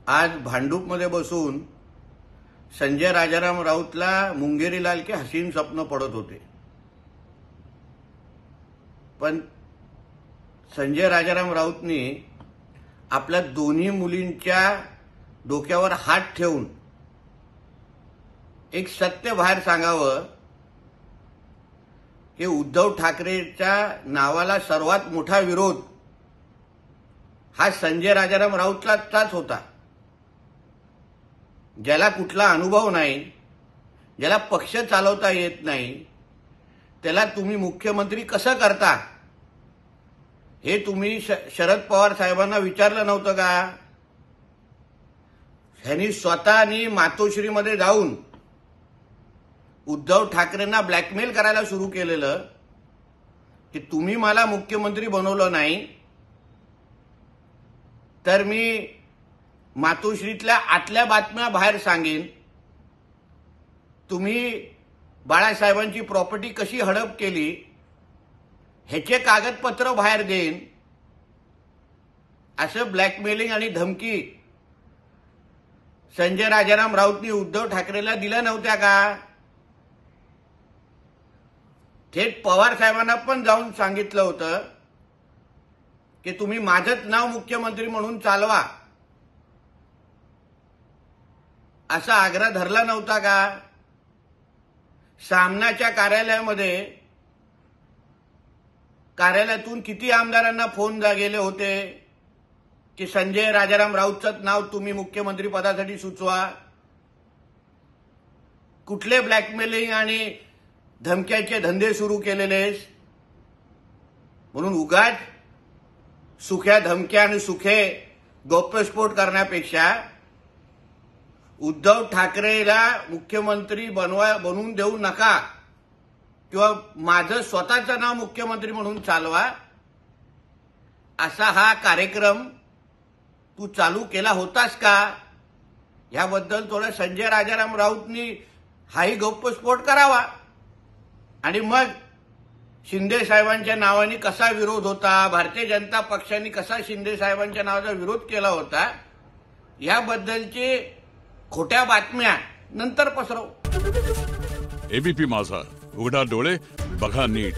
आज भांडूपमध्ये बसून संजय राजाराम राऊतला मुंगेरी लाल के हसीन स्वप्न पडत होते, पण संजय राजाराम राऊतनी आपल्या दोन्ही मुलींच्या डोक्यावर हात ठेवून एक सत्य बाहेर सांगावं की उद्धव ठाकरेच्या नावाला सर्वात मोठा विरोध हा संजय राजाराम राऊतलाच होता, ज्याला कुठला अनुभव नाही, ज्याला पक्ष चालवता येत नाही, त्याला तुम्ही मुख्यमंत्री कसं करता हे तुम्ही शरद पवार साहेबांना विचारलं नव्हतं का? ह्यांनी स्वतःनी मातोश्रीमध्ये जाऊन उद्धव ठाकरेंना ब्लॅकमेल करायला सुरू केलेलं की तुम्ही मला मुख्यमंत्री बनवलं नाही तर मी मातोश्रीतल्या आतल्या बातम्या बाहेर सांगेन, तुम्ही बाळासाहेबांची प्रॉपर्टी कशी हडप केली ह्याचे कागदपत्र बाहेर देईन, असं ब्लॅकमेलिंग आणि धमकी संजय राजाराम राऊतनी उद्धव ठाकरेला दिल्या नव्हत्या का? थेट पवार साहेबांना पण जाऊन सांगितलं होतं की तुम्ही माझंच नाव मुख्यमंत्री म्हणून चालवा, असा आग्रह धरला नव्हता का? सामनाच्या कार्यालयातून किती आमदारांना फोन गेले होते की संजय राजाराम राऊतचं नाव तुम्ही मुख्यमंत्री पदासाठी सुचवा? कुठले ब्लॅकमेलिंग आणि धमक्याचे धंदे सुरू केलेलेस? म्हणून उगाच सुख्या धमक्या आणि सुखे गौप्यस्फोट करण्यापेक्षा उद्धव ठाकरेला मुख्यमंत्री बनवून देऊ नका किंवा माझं स्वतःचं नाव मुख्यमंत्री म्हणून चालवा, असा हा कार्यक्रम तू चालू केला होतास का? याबद्दल थोडं संजय राजाराम राऊतनी हाही गौप्यस्फोट करावा आणि मग शिंदे साहेबांच्या नावाने कसा विरोध होता, भारतीय जनता पक्षाने कसा शिंदे साहेबांच्या नावाचा विरोध केला होता, याबद्दलची खोट्या बातम्या नंतर पसरव. एबीपी माझा, उघडा डोळे बघा नीट.